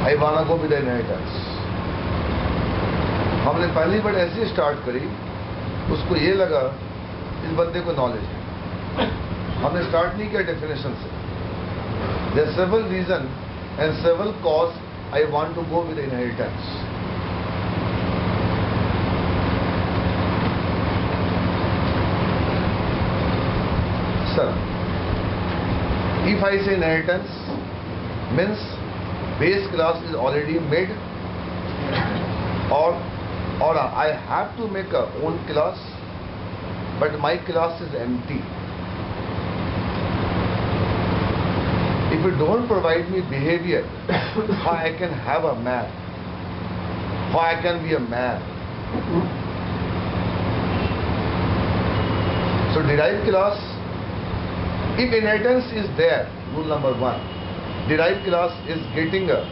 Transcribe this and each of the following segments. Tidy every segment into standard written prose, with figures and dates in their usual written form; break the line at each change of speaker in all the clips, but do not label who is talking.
I wanna go with the inheritance. हमने पहली बार ऐसे स्टार्ट करी, उसको ये लगा इस बंदे को नॉलेज है. हमने स्टार्ट नहीं किया डेफिनेशन से. There are several reasons and several cause I want to go with the inheritance. Sir, if I say inheritance means base class is already made, or I have to make a own class, but my class is empty. If you don't provide me behavior, how I can have a man? How I can be a man? So derived class, if inheritance is there, rule number 1, derived class is getting a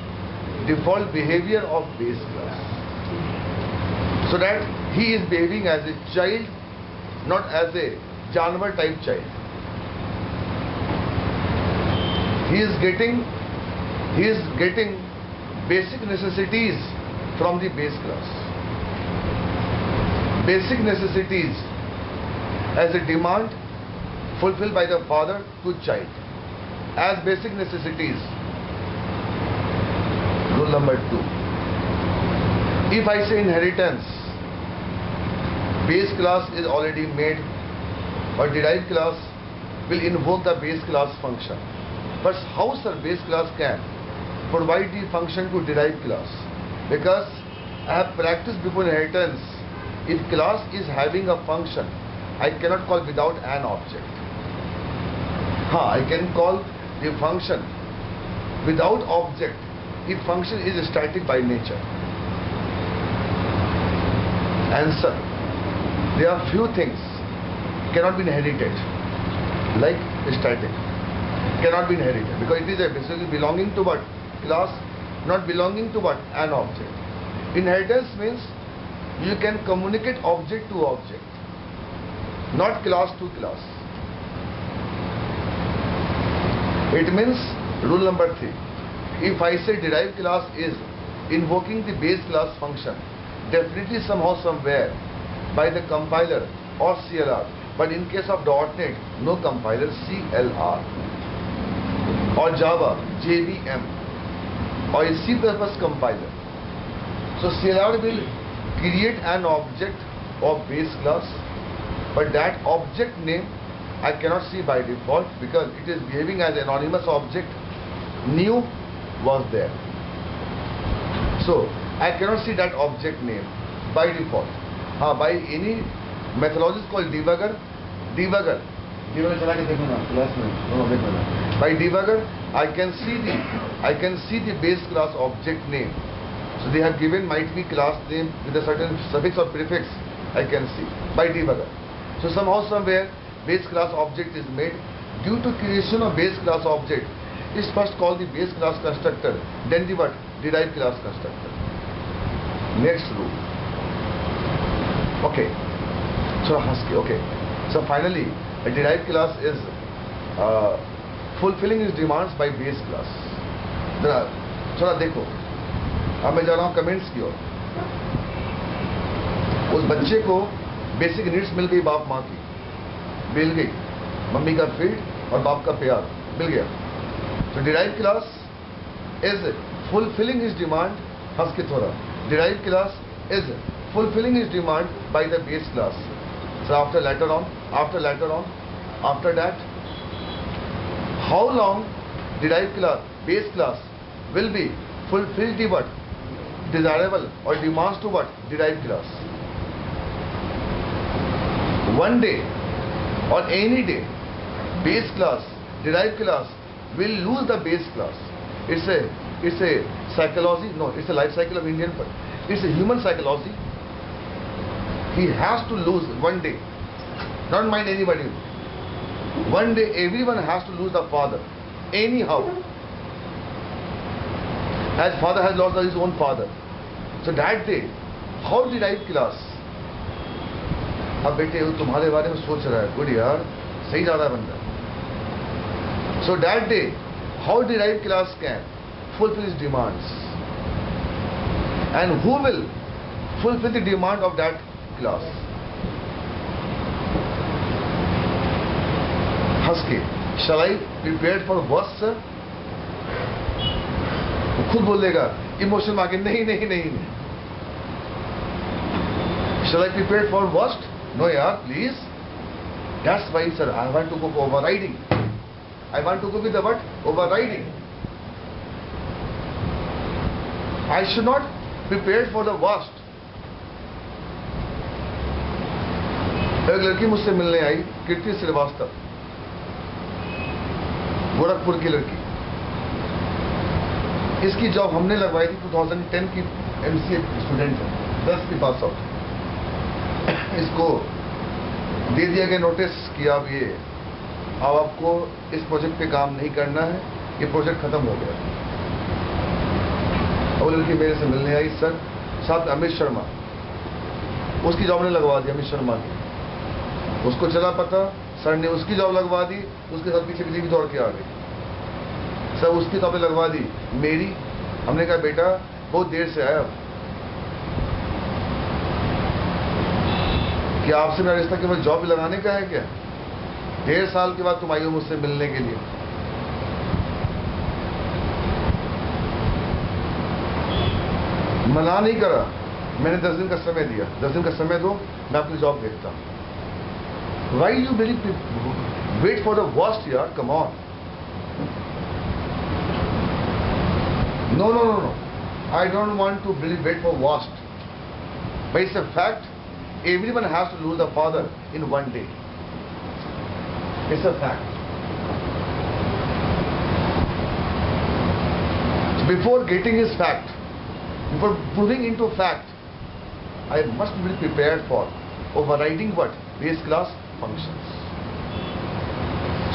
default behavior of base class. So that he is behaving as a child, not as a Janwar type child. He is getting basic necessities from the base class. Basic necessities as a demand fulfilled by the father to child. As basic necessities. Rule number 2. If I say inheritance, base class is already made, or derived class will invoke the base class function. But how sir base class can provide the function to derived class? Because I have practiced before inheritance. If class is having a function, I cannot call without an object. I can call the function without object if function is static by nature. Answer. There are few things cannot be inherited, like static. Cannot be inherited because it is basically belonging to what? Class, not belonging to what? An object. Inheritance means you can communicate object to object, not class to class. It means rule number 3. If I say derived class is invoking the base class function, definitely somehow somewhere by the compiler or CLR. But in case of .NET, no compiler, CLR. Or Java, JVM. Or a C++ compiler. So CLR will create an object of base class, but that object name I cannot see by default because it is behaving as anonymous object. New was there. So I cannot see that object name by default. By any methodology called debugger. By debugger, I can see the base class object name. So they have given might be class name with a certain suffix or prefix. I can see by debugger. So somehow somewhere base class object is made. Due to creation of base class object, is first called the base class constructor, then the what? Derived class constructor. Next rule. Okay. So finally, a derived class is fulfilling its demands by base class. थोड़ा देखो, अब मैं जा रहा हूँ comments की ओर. उस बच्चे को बेसिक नीड्स मिल गई बाप माँ की, मिल गई मम्मी का फीड और बाप का प्यार मिल गया. So derived class is fulfilling his demand. हंस के थोड़ा. Derived class is fulfilling his demand by the base class. So after that, how long derived class, base class will be fulfilled the what? Desirable or demands to what? Derived class. One day or any day, base class, derived class will lose the base class. It's a psychology. No, it's a life cycle of Indian. It's a human psychology. He has to lose one day. Don't mind anybody. One day everyone has to lose the father. Anyhow. As father has lost his own father. So that day, how derived class? अब बेटे वो तुम्हारे बारे में सोच रहा है. Good यार, सही जा रहा है बंदा. So that day, how derived class can fulfill his demands? and who will fulfill the demand of that class? हंस के, shall I prepare for worst sir? वो खुद बोलेगा इमोशन में आके नहीं नहीं नहीं नहीं. Shall I prepare for worst? No yaar, please. That's why sir, I want to go for overriding. I want to go with the what? Overriding. I should not prepare for the worst. एक लड़की मुझसे मिलने आई, कीर्ति श्रीवास्तव, गोरखपुर की लड़की. इसकी job हमने लगवाई थी. 2010 की MCA स्टूडेंट है, 10 की पास आउट. इसको दे दिया गया नोटिस कि अब आपको इस प्रोजेक्ट पे काम नहीं करना है, ये प्रोजेक्ट खत्म हो गया. वो लड़की मेरे से मिलने आई. सर, साथ अमित शर्मा, उसकी जॉब ने लगवा दी. अमित शर्मा की उसको चला पता, सर ने उसकी जॉब लगवा दी. उसके साथ पीछे पीछे भी दौड़ के आ गई. सर उसकी जॉब लगवा दी, मेरी. हमने कहा बेटा बहुत देर से आया, क्या आपसे मेरा रिश्ता केवल जॉब लगाने का है क्या? 1.5 साल के बाद तुम आई हो मुझसे मिलने के लिए. मना नहीं करा, मैंने 10 दिन का समय दिया. 10 दिन का समय दो, मैं अपनी जॉब देखता हूं. Why you really wait for the worst yaar? Come on. No. I don't want to really wait for worst. But it's a fact. Everyone has to lose a father in one day. It's a fact. So before getting his fact, before proving into fact, I must be prepared for overriding what? Base class functions.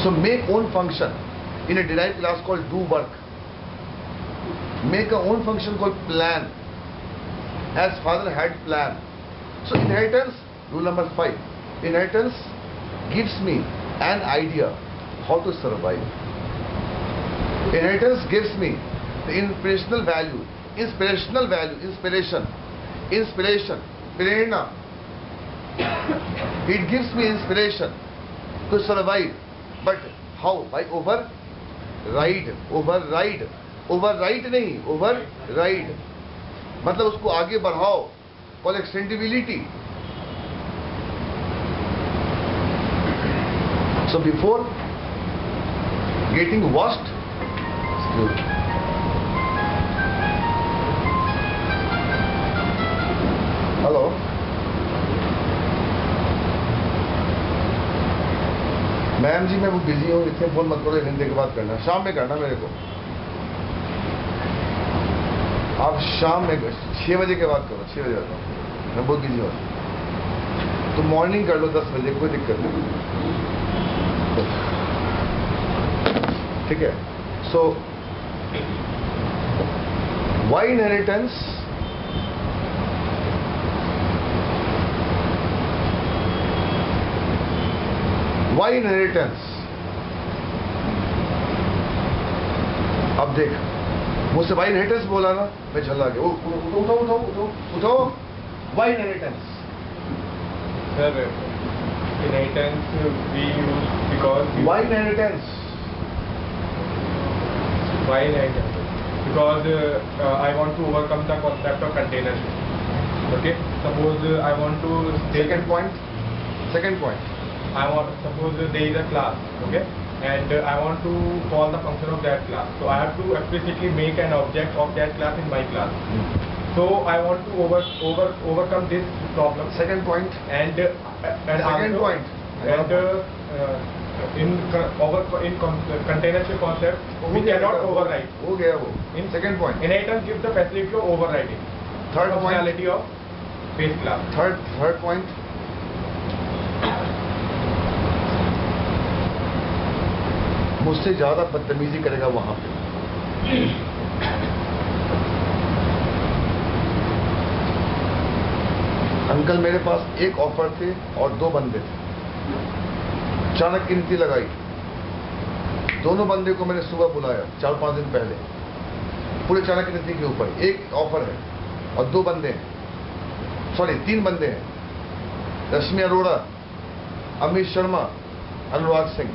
So make own function in a derived class called do work. Make a own function called plan, as father had plan. So inheritance, rule number 5. Inheritance gives me an idea how to survive. Inheritance gives me the inspiration, prerna. It gives me inspiration to survive. But how? By override नहीं, override. मतलब उसको आगे बढ़ाओ, called extendability. So before getting worst, hello. Ma'am जी मैं वो busy हूँ, इतने फोन मत करो, 1 घंटे के बाद करना, शाम में करना मेरे को. आप शाम में 6 बजे के बाद करो, 6 बजे आता हूँ, मैं बहुत बिजी हूँ. तो मॉर्निंग कर लो 10 बजे, कोई दिक्कत नहीं. ठीक है. सो वाई इनहेरिटेंस? Why inheritance? अब देख, मुझसे why inheritance बोला ना, मैं झल्ला गया. उठाओ. Why inheritance?
Sir, inheritance we use because...
Why inheritance?
Why inheritance? Because I want to overcome the concept of containership. Okay? Suppose I want to... Second point. Suppose there is a class, okay, and I want to call the function of that class. So I have to explicitly make an object of that class in my class. So I want to overcome this problem.
Second point.
In containership concept, we cannot override.
हो गया वो. In second point.
Inheritance gives the facility of overriding.
Third point.
Functionality of base class.
Third point. मुझसे ज्यादा बदतमीजी करेगा वहां पे. Uncle मेरे पास एक ऑफर थे और 2 बंदे थे. अचानक गिनती लगाई, दोनों बंदे को मैंने सुबह बुलाया 4-5 दिन पहले, पूरे चाणक्य नीति के ऊपर. एक ऑफर है, और 2 बंदे हैं, सॉरी 3 बंदे हैं, रश्मि अरोड़ा, अमित शर्मा, अनुराग सिंह,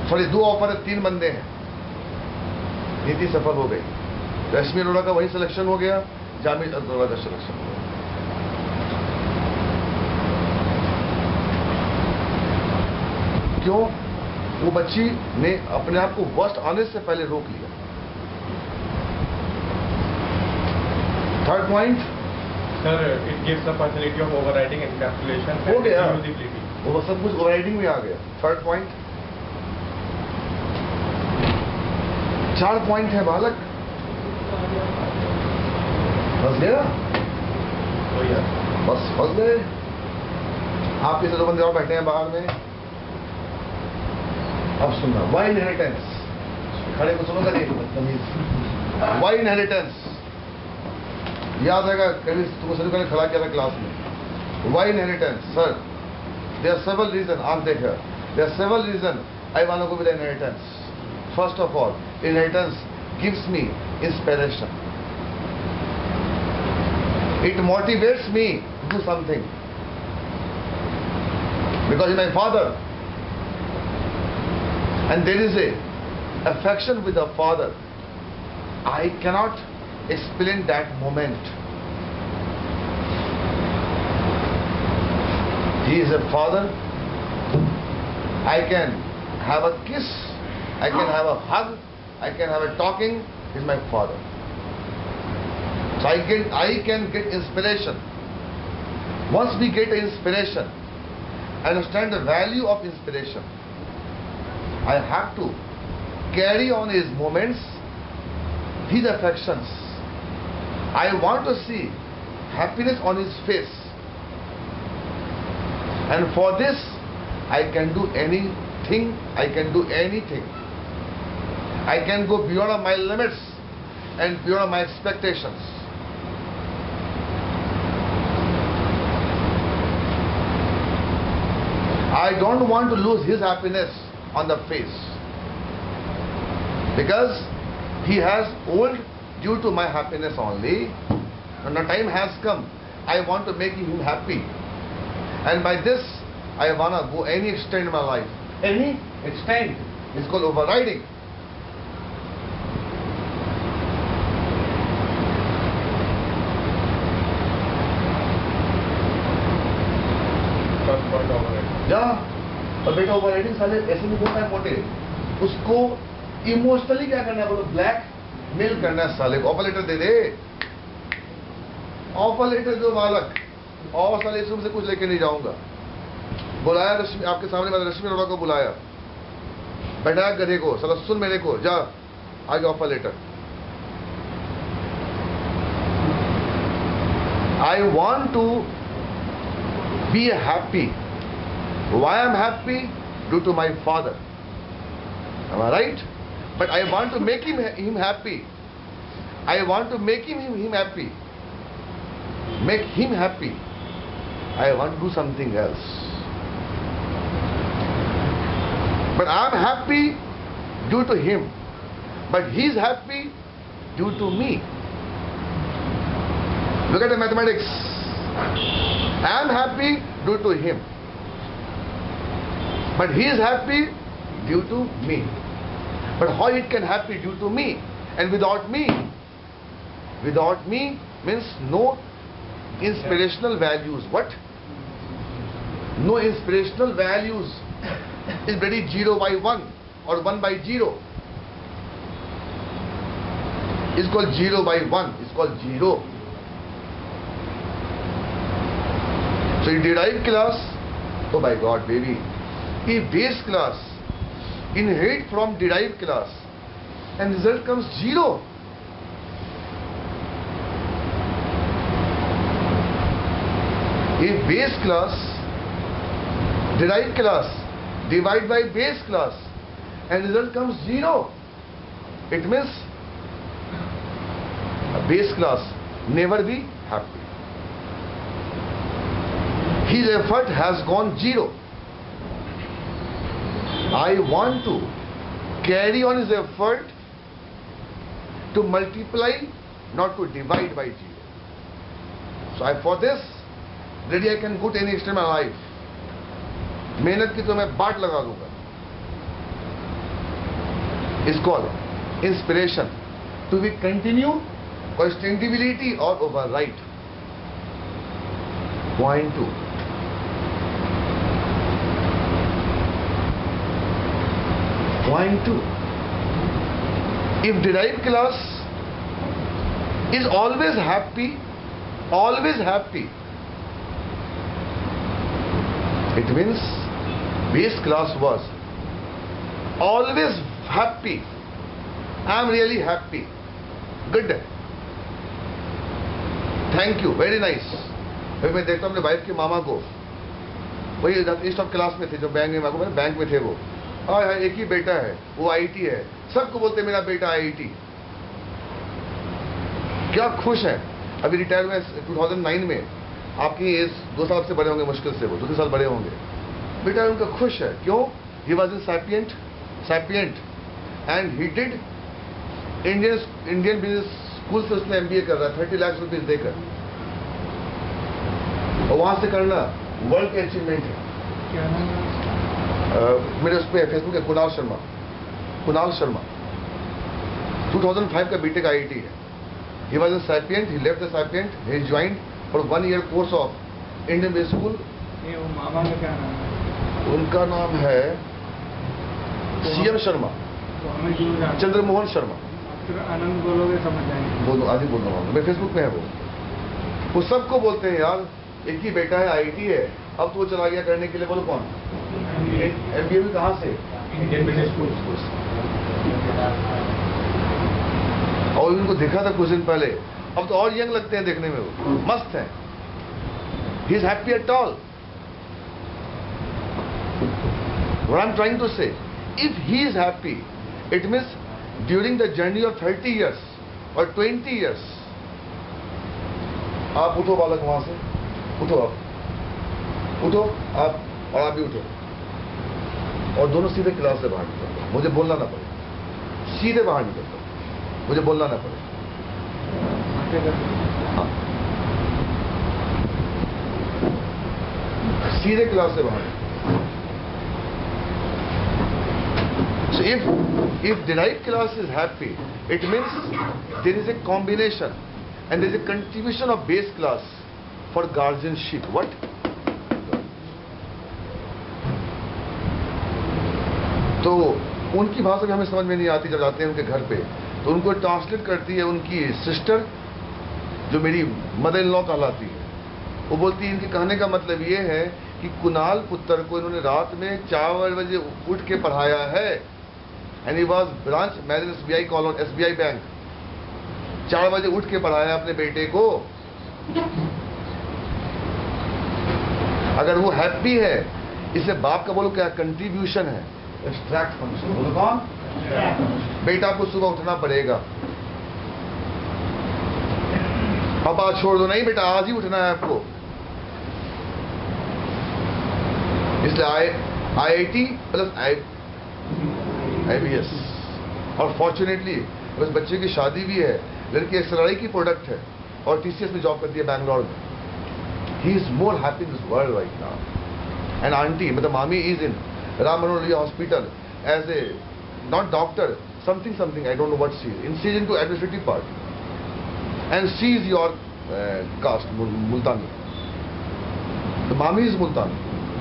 सॉरी 2 ऑफर है, 3 बंदे हैं, नीति सफल हो गई। रश्मि अरोड़ा का वही सिलेक्शन हो गया, जामिल अरोड़ा का सिलेक्शन हो गया। क्यों? वो बच्ची ने अपने आप को वर्स्ट आने से पहले रोक लिया। Third point,
sir, it gives the facility of overriding encapsulation.
हो गया, वो सब कुछ ओवरराइडिंग में आ गया। थर्ड पॉइंट, 4 पॉइंट है बालक, फंस गया, बस फंस गए। आपके से 2 बंदे और बैठे हैं बाहर में। अब सुनना, वाई इनहेरिटेंस, खड़े को सुनो करिए। वाई इनहेरिटेंस याद रहेगा, कभी तुमको शुरू करने खड़ा किया था क्लास में। Why inheritance, sir there are several reason, आप देख there are several reason I want to go with inheritance. First of all, inheritance gives me inspiration, it motivates me to do something, because my father, and there is a affection with the father, I cannot explain that moment. He is a father, I can have a kiss, I can have a hug, I can have a talking, he is my father. So I can get inspiration. Once we get inspiration, understand the value of inspiration, I have to carry on his moments, his affections. I want to see happiness on his face. And for this, I can do anything, I can do anything. I can go beyond my limits and beyond my expectations. I don't want to lose his happiness on the face, because he has old due to my happiness only. When the time has come, I want to make him happy, and by this I want to go any extent in my life. Any extent is called overriding. जा और बेटा overriding साले ऐसे नहीं बोलता है मोटे, उसको इमोशनली क्या करना है, बोलो ब्लैक मेल करना है साले को। ऑफर लेटर दे दे, ऑफर लेटर दो बालक, और साले इसमें से कुछ लेके नहीं जाऊंगा। बुलाया रश्मि, आपके सामने मैंने रश्मि अरोड़ा को बुलाया, बैठाया गधे को, साला सुन मेरे को, जा आगे offer letter. I want to be happy. Why I am happy? Due to my father. Am I right? But I want to make him happy. I want to make him happy. Make him happy. I want to do something else. But I am happy due to him. But he is happy due to me. Look at the mathematics. I am happy due to him, but he is happy due to me. But how it can happy due to me and without me? Without me means no inspirational values. What? No inspirational values is very 0 by 1 or 1 by 0. It's called 0 by 1. It's called 0. So in derived class, oh my God baby, in base class, inherit from derived class, and result comes 0. In base class, derived class, divide by base class, and result comes 0. It means a base class never be happy. His effort has gone 0. I want to carry on his effort to multiply, not to divide by 0. So for this, ready I can go to any extent of my life. मेहनत की तो मैं बाट लगा दूंगा. Is called inspiration to be continued, sustainability or override. Point 2. Point 2. If derived class is always happy, it means base class was always happy. I am really happy. Good. Thank you. Very nice. अभी मैं देखता हूँ अपने wife के मामा को, वही east of class में थे, जो बैंक में बैंक में थे वो, और एक ही बेटा है, वो आईटी है, सबको बोलते मेरा बेटा आईटी. क्या खुश है. अभी रिटायर हुए 2009 में. आपकी एज 2 साल से बड़े होंगे, मुश्किल से वो 2-3 साल बड़े होंगे. बेटा उनका खुश है. क्यों? He was in सैपिएंट and he did Indian business school से उसने MBA कर रहा है 30 लाख रुपीज देकर, और वहां से करना वर्ल्ड की अचीवमेंट है. मेरे उस पर फेसबुक है कुणाल शर्मा 2005 का बीटेक IIT है. He was in Sapient, he left the Sapient, he joined for 1 year course of Indian Business School.
ये वो मामा का क्या नाम है?
उनका नाम है CM शर्मा, चंद्रमोहन शर्मा.
आनंद बोलोगे समझ जाएंगे.
बोलो, आज ही बोल रहा हूँ मैं, फेसबुक में है वो सबको बोलते हैं यार एक ही बेटा है, IIT है, अब तो वो चला गया करने के लिए. बोलो कौन? MBA भी कहाँ से?
Indian business school.
और उनको देखा था कुछ दिन पहले, अब तो और यंग लगते हैं देखने में, वो मस्त हैं. He is happy at all. What I am trying to say, if he is happy, it means during the journey of 30 years और 20 years. आप उठो बालक, वहां से उठो, आप उठो, आप और आप भी उठो, और दोनों सीधे क्लास से बाहर निकलो. मुझे बोलना ना पड़े, सीधे बाहर निकलो, मुझे बोलना ना पड़े. हाँ, सीधे क्लास से बाहर. So if derived class is happy, it means there is a combination and there is a contribution of base class for guardianship. What? तो उनकी भाषा भी हमें समझ में नहीं आती. जब जाते हैं उनके घर पे तो उनको ट्रांसलेट करती है उनकी सिस्टर, जो मेरी मदर इन लॉ कहलाती है. वो बोलती है इनके कहने का मतलब ये है कि कुणाल पुत्र को इन्होंने रात में 4 बजे उठ के पढ़ाया है. And he was branch manager SBI colon, SBI bank. 4 बजे उठ के पढ़ाया अपने बेटे को. अगर वो हैप्पी है, इससे बाप का बोलो क्या कंट्रीब्यूशन है. Abstract function. बोलो कौन? बेटा को सुबह उठना पड़ेगा. पापा छोड़ दो, नहीं बेटा आज ही उठना है आपको. इसलिए IIT प्लस IBS. और फॉर्चुनेटली बस बच्चे की शादी भी है, लड़की SRI की प्रोडक्ट है और TCS में जॉब करती है बैंगलोर में. He is more happy in this world right now. And aunty मतलब मामी is in Ram Manohar hospital as a not doctor, something, I don't know what she is. And she is into administrative part. And she is your caste, Multani. The Mami is Multani,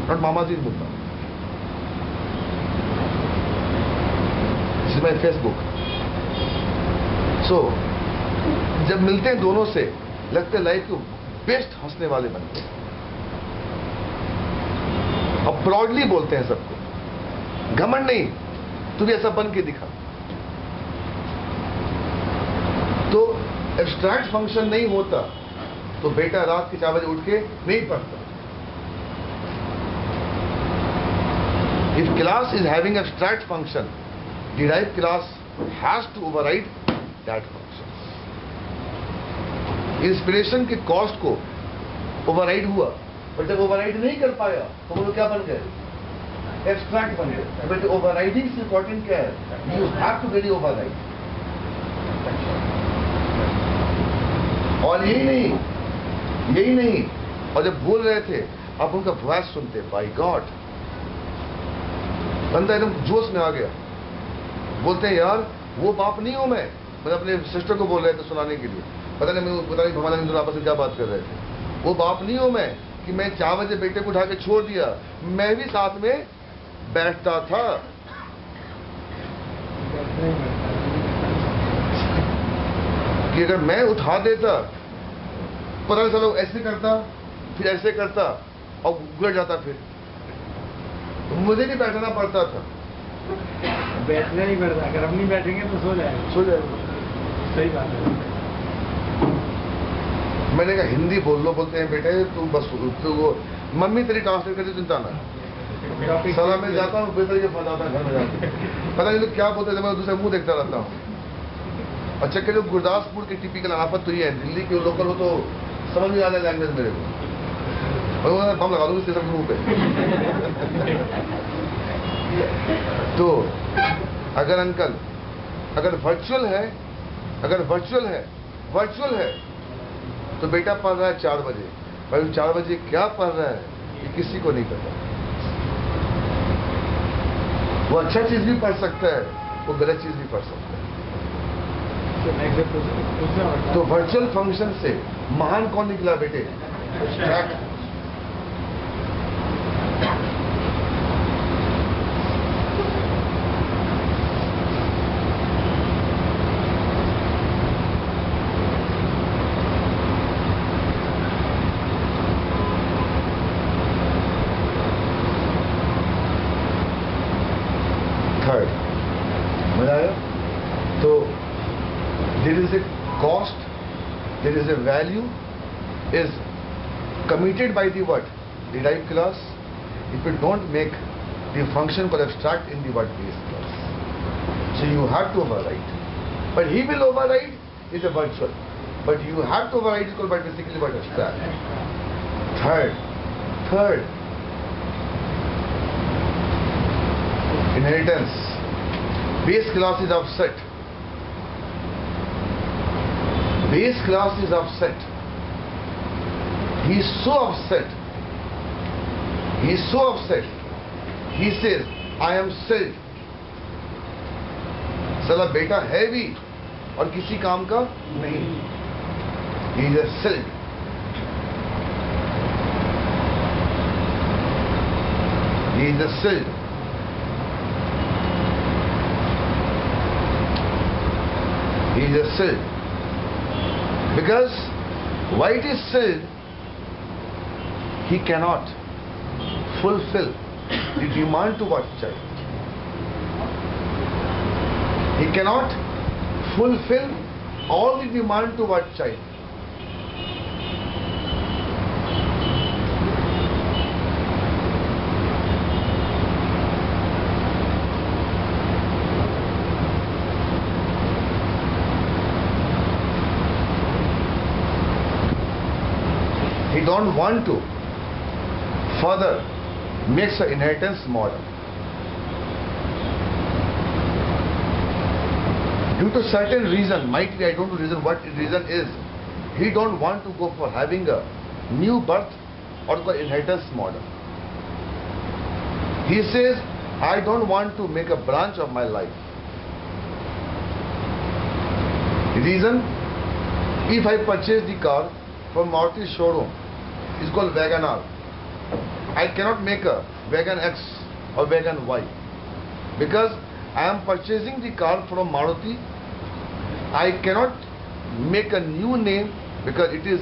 not Mamaji is Multani. This is my Facebook. So, जब मिलते हैं दोनों से, लगते हैं life को best हंसने वाले बनते हैं. अब प्राउडली बोलते हैं सबको, घमंड नहीं, तू भी ऐसा बन के दिखा. तो एब्स्ट्रैक्ट फंक्शन नहीं होता तो बेटा रात के 4 बजे उठ के नहीं पढ़ता. If class is having abstract function, derived class has to override that function. Inspiration के कॉस्ट को ओवरराइड हुआ, बट जब ओवरराइड नहीं कर पाया तो वो क्या बन गए? एब्स्ट्रैक्ट बन गए. बट ओवरराइडिंग से इंपॉर्टेंट क्या है? You have to get override. और यही नहीं, यही नहीं, और जब बोल रहे थे आप उनका वॉइस सुनते, बाय गॉड, बंदा एकदम जोश में आ गया। बोलते हैं यार वो बाप नहीं हूं मैं। मैंने अपने सिस्टर को बोल रहे थे सुनाने के लिए, पता नहीं भगवान दोनों आपस में क्या बात कर रहे थे। वो बाप नहीं हूं मैं कि मैं 4 बजे बेटे को उठा के छोड़ दिया, मैं भी साथ में बैठता था। कि अगर मैं उठा देता, पता नहीं चलो ऐसे करता, फिर ऐसे करता और उगड़ जाता, फिर मुझे नहीं बैठना पड़ता था।
बैठना ही पड़ता, अगर हम नहीं बैठेंगे तो सो जाएगा। सही बात है।
मैंने कहा हिंदी बोल लो, बोलते हैं बेटे तू बस तो वो मम्मी तेरी ट्रांसलेट करती, चिंता ना। साला मैं जाता हूँ बेहतर ये फंसाता घर में जाके, पता नहीं लोग क्या बोलते थे, मैं दूसरे मुंह देखता रहता हूँ। अच्छा के लोग गुरदासपुर की टिपिकल आफत तो ये है, दिल्ली के लोकल हो तो समझ में आ जाए लैंग्वेज मेरे को, बम लगा दूंगी सबके मुंह पे। तो अगर अंकल अगर वर्चुअल है तो बेटा पढ़ रहा है 4 बजे, भाई 4 बजे क्या पढ़ रहा है ये किसी को नहीं पता। वो अच्छा चीज भी पढ़ सकता है, वो गलत चीज भी पढ़ सकता है। तो वर्चुअल फंक्शन से महान कौन निकला बेटे? थर्ड, मजा आया? तो there is a cost, there is a value is committed by the what? Derived class. If you don't make the function called abstract in the what base class, so you have to override. But he will override is a virtual, but you have to override is called basically what abstract. Third, inheritance. Base class is offset. Base class is offset. He is so upset. He says, I am sold. साला बेटा है भी और किसी काम का नहीं. He is a sold. He is a sold. He is a sold. Because why it is sold? He cannot fulfill the demand to what child. He cannot fulfill all the demand to what child. He don't want to further makes an inheritance model. Due to certain reason, might be I don't know reason what reason is, he don't want to go for having a new birth or the inheritance model. He says, I don't want to make a branch of my life. Reason, if I purchase the car from Maruti showroom, it's called Wagon R. I cannot make a Wagon X or Wagon Y because I am purchasing the car from Maruti. I cannot make a new name because it is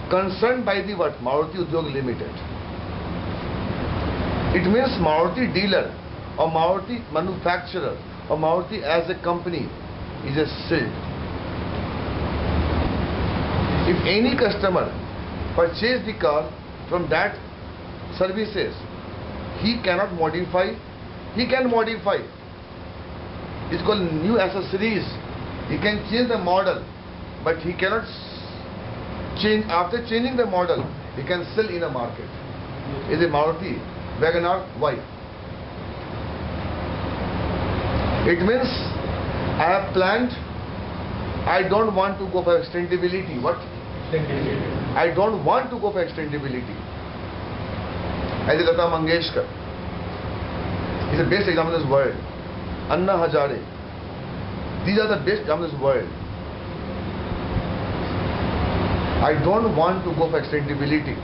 concerned by the what? Maruti Udyog Limited. It means Maruti dealer or Maruti manufacturer or Maruti as a company is a sold. If any customer purchase the car from that services, he cannot modify. He can modify. It's called new accessories. He can change the model, but he cannot change. After changing the model, he can sell in a market. Is a Maruti Wagon R Y. It means I have planned. I don't want to go for extendability. What?
extendability.
I don't want to go for extendability. As Lata Mangeshkar is the best example in this world. Anna Hazare. These are the best examples in this world. I don't want to go for extendability.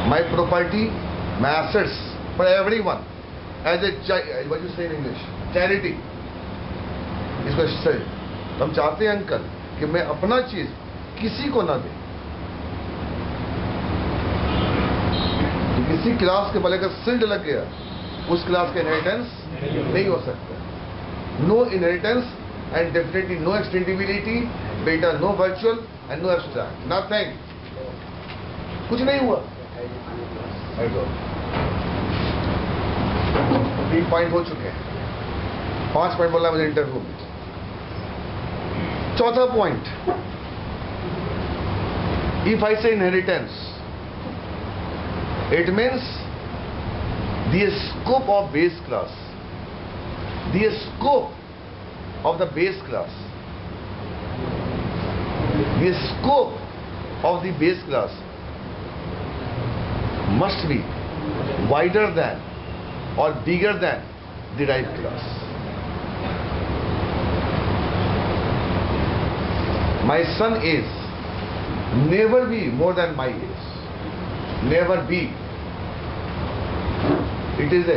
My property, my assets for everyone. As a what you say in English? Charity. इसको सही हम चाहते हैं uncle कि मैं अपना चीज किसी को ना दे। किसी क्लास के भले का सिल्ड लग गया उस क्लास का इनहेरिटेंस नहीं हो सकता। No inheritance and definitely no extendibility, बेटा no virtual and no abstract, nothing, कुछ नहीं हुआ। 3 पॉइंट हो चुके हैं, 5 पॉइंट बोला मुझे इंटरव्यू में। चौथा पॉइंट, इफ आई से inheritance it means the scope of base class, the scope of the base class, the scope of the base class must be wider than or bigger than derived class. My son is never be more than my age, never be. It is a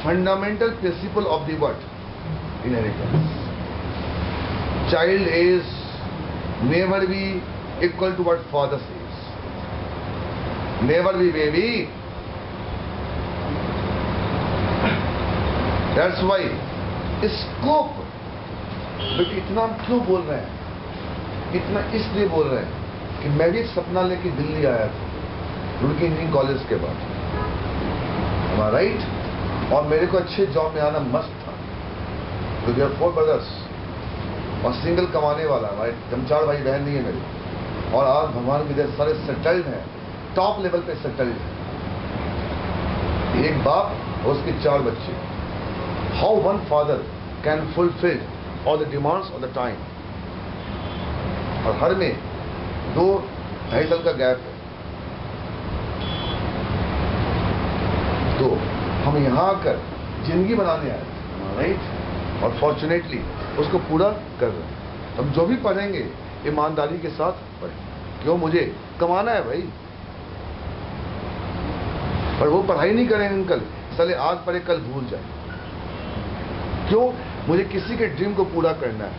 fundamental principle of the what? Inheritance. Child is never be equal to what father says. Never be, baby. That's why scope. But इतना हम क्यों बोल रहे हैं? इतना इसलिए बोल रहे हैं कि मैं भी सपना लेके दिल्ली आया था रुड़की इंजीनियरिंग कॉलेज के बाद, राइट, और मेरे को अच्छे जॉब में आना मस्त था क्योंकि 4 ब्रदर्स और सिंगल कमाने वाला, राइट, हम 4 भाई बहन नहीं है मेरे, और आज भगवान की दया सारे सेटल्ड हैं, टॉप लेवल पे सेटल्ड हैं। एक बाप और उसके 4 बच्चे। How one father can fulfil all the demands of the time, और हर में 2-2.5 साल का गैप है। तो हम यहाँ आकर जिंदगी बनाने आए, राइट, और फॉर्चुनेटली उसको पूरा कर रहे हैं। हम जो भी पढ़ेंगे ईमानदारी के साथ पढ़ें, क्यों, मुझे कमाना है भाई। पर वो पढ़ाई नहीं करेंगे अंकल, साले आज पढ़े कल भूल जाए, क्यों, मुझे किसी के ड्रीम को पूरा करना है।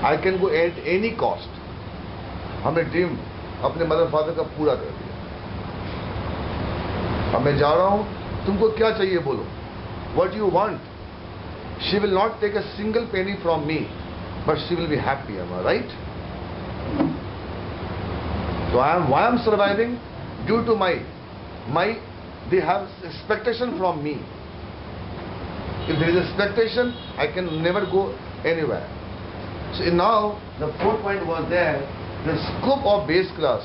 I can go at any cost. हमने ड्रीम अपने मदर फादर का पूरा कर दिया। अब मैं जा रहा हूं, तुमको क्या चाहिए बोलो, what do you want? She will not take a single penny from me, but she will be happy, am I right? So why I'm surviving? Due to they have expectation from me. If there is expectation, I can never go anywhere. So now the 4th point was there, the scope of base class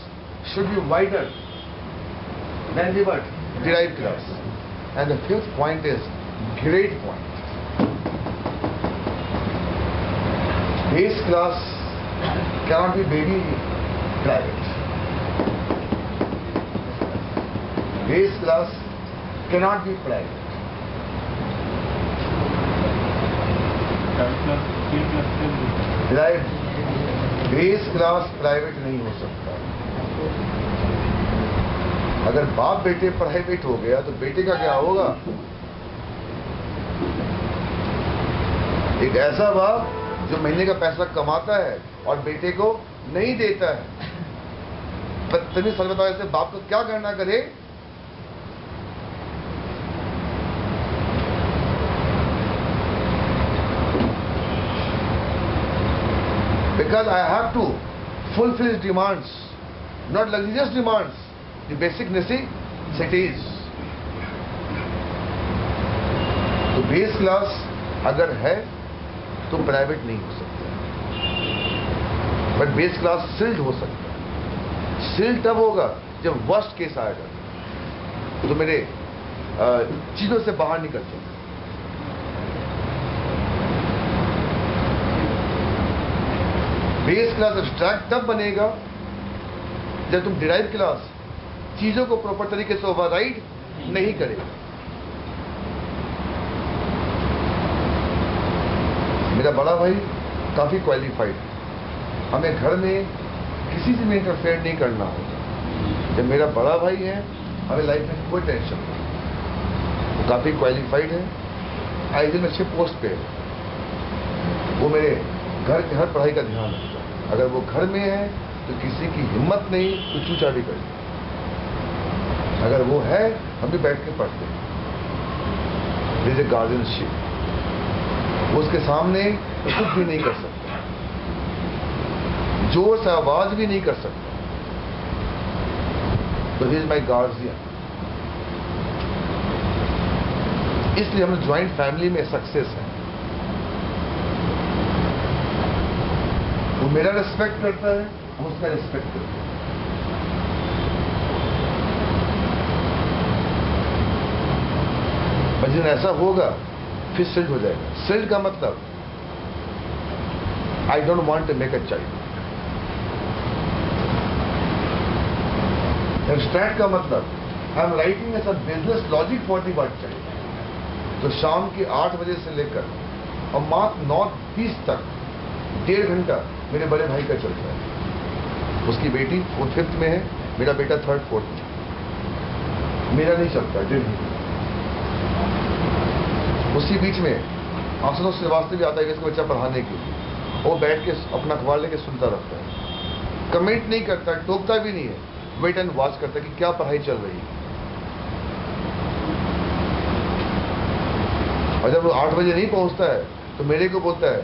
should be wider than the what? Derived class. And the 5th point is great point. Base class cannot be baby private. Base class cannot be private. Derived. Base class private नहीं हो सकता। अगर बाप बेटे private हो गया तो बेटे का क्या होगा? एक ऐसा बाप जो महीने का पैसा कमाता है और बेटे को नहीं देता है। बदतमीज सच बताओ, ऐसे बाप को क्या करना करे? Because I have to fulfill his demands, not luxurious demands, the basic necessities. तो बेस क्लास अगर है तो प्राइवेट नहीं हो सकता, बट बेस क्लास सिल्ड हो सकता है। सिल्ड तब होगा जब वर्स्ट केस आएगा तो मेरे चीजों से बाहर निकल जाए। बेस क्लास एब्स्ट्रैक्ट तब बनेगा जब तुम डिराइव क्लास चीजों को प्रॉपर तरीके से ओवरराइड नहीं करेगा। मेरा बड़ा भाई काफी क्वालिफाइड, हमें घर में किसी से भी इंटरफेयर नहीं करना होगा। जब मेरा बड़ा भाई है हमें लाइफ में कोई टेंशन नहीं, वो काफी क्वालिफाइड है, आई दिन अच्छे पोस्ट पे है, वो मेरे घर के हर पढ़ाई का ध्यान रखता है। अगर वो घर में है तो किसी की हिम्मत नहीं तो चूचा भी करे, अगर वो है हम भी बैठ के पढ़ते हैं। दिस इज गार्जियनशिप, उसके सामने तो कुछ भी नहीं कर सकता, जोर से आवाज भी नहीं कर सकता, तो ही इज माई गार्जियन। इसलिए हम ज्वाइंट फैमिली में सक्सेस है। वो मेरा रिस्पेक्ट करता है, हम उसका रिस्पेक्ट करते हैं। पर जिन ऐसा होगा फिर सिल्ड हो जाएगा। सिल्ड का मतलब I don't want to make a child. Abstract का मतलब I am writing as a business logic for the word child. तो शाम के 8 बजे से लेकर और मात्र 9:30 तक 1.5 घंटा मेरे बड़े भाई का चलता है। उसकी बेटी 4th में है, मेरा बेटा 3rd 4th में। मेरा नहीं चलता है 1.5 घंटा। उसी बीच में आसनों श्रीवास्तव भी आता है कि इसका बच्चा पढ़ाने के लिए, वो बैठ के अपना अखबार लेके सुनता रहता है, कमेंट नहीं करता, टोकता भी नहीं है, वेट एंड वॉच करता है कि क्या पढ़ाई चल रही है। और जब वो 8 बजे नहीं पहुंचता है तो मेरे को बोलता है,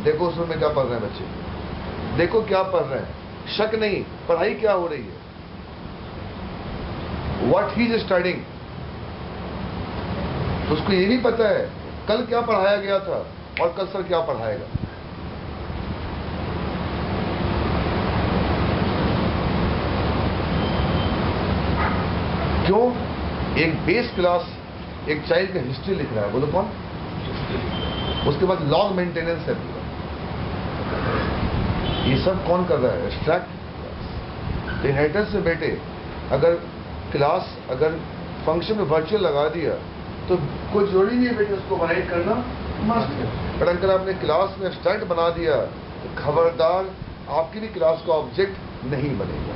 देखो उस रूम में क्या पढ़ रहे हैं बच्चे, देखो क्या पढ़ रहे हैं, शक नहीं पढ़ाई क्या हो रही है, व्हाट ही इज स्टडिंग। उसको ये भी पता है कल क्या पढ़ाया गया था और कल सर क्या पढ़ाएगा। क्यों? एक बेस क्लास एक चाइल्ड का हिस्ट्री लिख रहा है, बोलो कौन? उसके बाद लॉग मेंटेनेंस है पूरा। ये सब कौन कर रहा है? एब्स्ट्रैक्ट। इनहेरिटेंस से बेटे अगर क्लास अगर फंक्शन में वर्चुअल लगा दिया तो कोई जरूरी नहीं है बेटे उसको ओवरराइड करना मस्ट है। पर अगर आपने क्लास में एब्स्ट्रैक्ट बना दिया तो खबरदार आपकी भी क्लास का ऑब्जेक्ट नहीं बनेगा।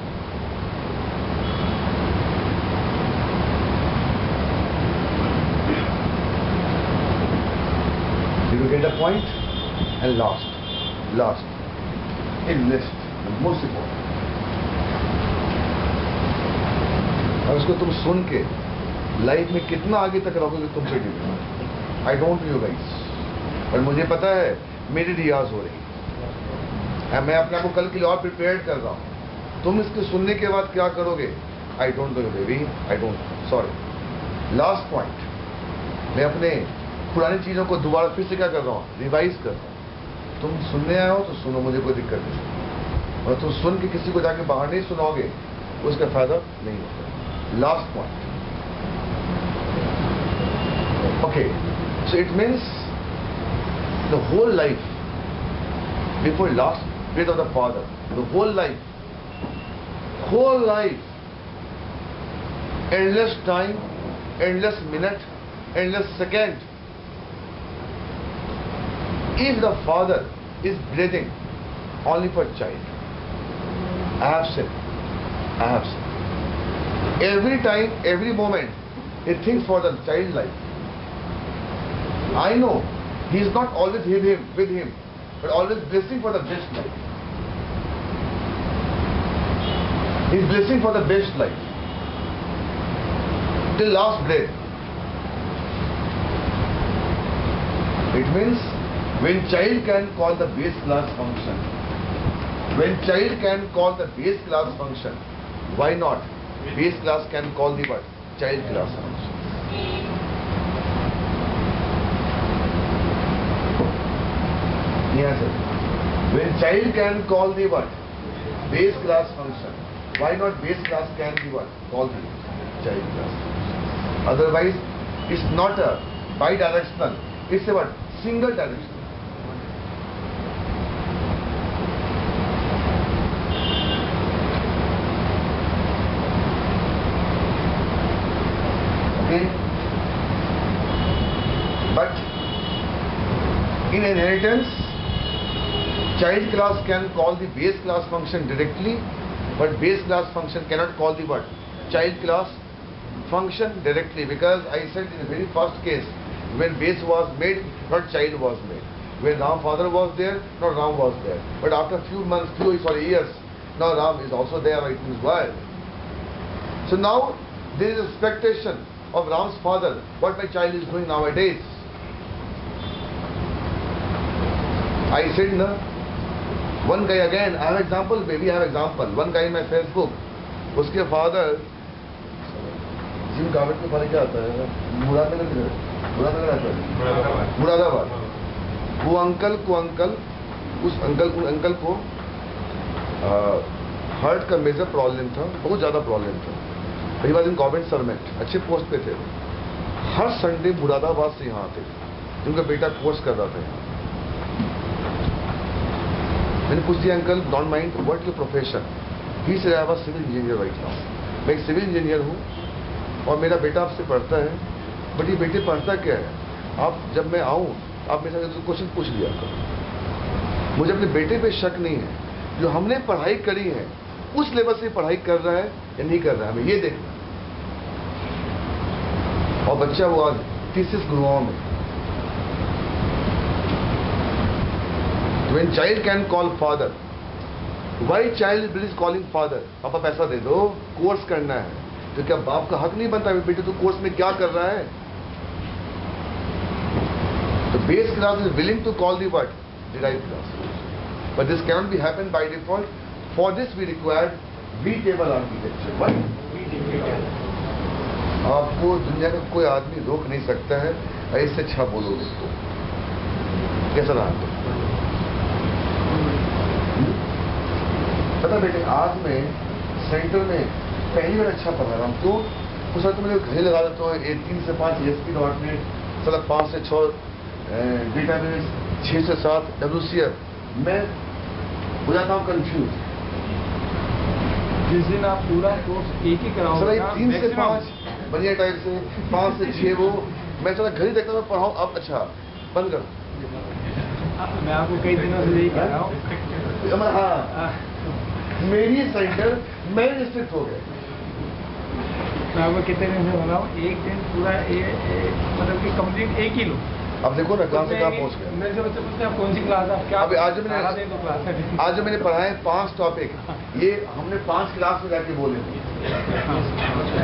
You get a point? And last in list, the most important. और उसको तुम सुन के लाइफ में कितना आगे तक रहोगे तुम पे depend. I don't know guys, पर मुझे पता है मेरी रियाज हो रही है, मैं अपने आप को कल के लिए और प्रिपेयर कर रहा हूँ। तुम इसके सुनने के बाद क्या करोगे I don't know baby, I don't. Sorry. Last point, मैं अपने पुरानी चीजों को दोबारा फिर से क्या कर रहा हूँ? रिवाइज कर रहा हूँ। तुम सुनने आए हो तो सुनो, मुझे कोई दिक्कत नहीं, और तुम सुन के किसी को जाके बाहर नहीं सुनाओगे उसका फायदा नहीं होता। Last point, okay, so it means the whole life before last breath of the father, the whole life, endless time, endless minute, endless second, if the father is breathing only for child, absent, every time, every moment he thinks for the child life. I know he is not always with him, but always blessing for the best life. He is blessing for the best life till last breath. It means when child can call the base class function, why not base class can call the what? Child class function. Yes, sir. When child can call the what? Base class function. Why not base class can be what? Call the child class function. Otherwise, it's not a bidirectional. It's a what? Single directional. inheritance, child class can call the base class function directly, but base class function cannot call the what? Child class function directly, because I said in the very first case, when base was made, not child was made. When Ram father was there, not Ram was there. But after few months, years, now Ram is also there, it means why? So now there is expectation of Ram's father, what my child is doing nowadays. I said, no. One guy again, I have example, baby, I have example. One guy in my Facebook, उसके father, gym कावट के बारे क्या आता है? मुरादाबाद। वो uncle उस uncle को heart का मेजर प्रॉब्लम था, बहुत ज़्यादा प्रॉब्लम था। He was in government servant, अच्छे पोस्ट पे थे। हर संडे मुरादाबाद से यहाँ आते थे, उनका बेटा कोर्स कर रहा था यहाँ। मैंने पूछ दिया, uncle don't mind, what your profession? He said I was civil engineer right now. मैं एक सिविल इंजीनियर हूँ और मेरा बेटा आपसे पढ़ता है, बट ये बेटे पढ़ता क्या है? आप जब मैं आऊँ, आप मेरे साथ क्वेश्चन पूछ लिया करो। मुझे अपने बेटे पे शक नहीं है, जो हमने पढ़ाई करी है उस लेवल से पढ़ाई कर रहा है या नहीं कर रहा है, हमें ये देखना। और बच्चा वो आज थीसिस गुरुओं में। When child can call father, why child is calling father? पापा पैसा दे दो, कोर्स करना है। तो क्या बाप का हक नहीं बनता, बेटे तू कोर्स में क्या कर रहा है? The base class is willing to call the what? Derived class. But this cannot be happen by default. For this we require V-table architecture. Why? आपको दुनिया का कोई आदमी रोक नहीं सकता है, ऐसे अच्छा बोलोगे तो। कैसा रहा? पता बेटे, आज मैं सेंटर में पहली बार अच्छा पढ़ा रहा हूँ। क्यों? कुछ तो मेरे घर लगा देता हूँ, 3 से 5 ASP.NET, 5 से 6 डेटाबेस, 6 से 7 WCF। मैं हो जाता हूँ कंफ्यूज।
जिस दिन आप पूरा कोर्स एक ही कराओगे,
सर 3 से 5 बढ़िया टाइप से, 5 से 6 वो मैं चला घर ही देखता हूँ, पढ़ाऊँ। अब अच्छा बंद कर।
मैं आपको कई दिनों से यही कह रहा हूँ।
हाँ, मेरी सेंटर मैं डिस्ट्रिक्ट हो गया।
मैं आपको कितने दिन से बनाऊँ, एक दिन पूरा मतलब कि कंप्लीट एक ही लो।
अब देखो ना कहाँ से कहाँ पहुँच गया।
मेरे से बच्चे पूछते हैं आप कौन सी क्लास आप क्या?
अभी आज जो मैंने पढ़ाए 5 टॉपिक, ये हमने 5 क्लास में जाके बोले थे।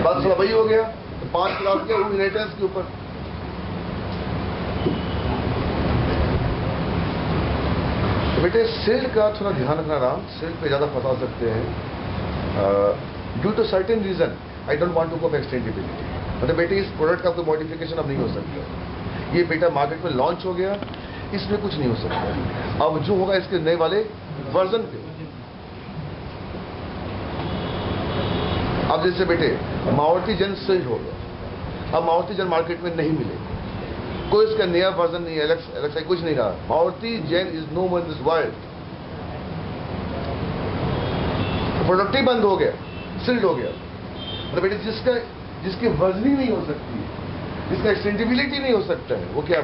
बस वही हो गया, तो 5 क्लास के इनहेरिटेंस के ऊपर। तो बेटे सेल का थोड़ा ध्यान रखना राम, सेल पे ज़्यादा फंसा सकते हैं। Due to certain reason I don't want to go for extendibility. मतलब बेटे इस प्रोडक्ट का कोई मॉडिफिकेशन अब नहीं हो सकता। ये बेटा मार्केट में लॉन्च हो गया, इसमें कुछ नहीं हो सकता। अब जो होगा इसके नए वाले वर्जन पे। अब जैसे बेटे मारुति जेन सेल हो गया, अब मारुति जेन मार्केट में नहीं मिलेगी, कोई इसका नया वर्जन नहीं है, एलेक्सा कुछ नहीं रहा। Maruti Zen is no more in this world. Product ही बंद हो गया, सील्ड हो गया। मतलब बेटे जिसकी वर्जनिंग नहीं हो सकती, जिसका एक्सटेंडिबिलिटी नहीं हो सकता है, वो क्या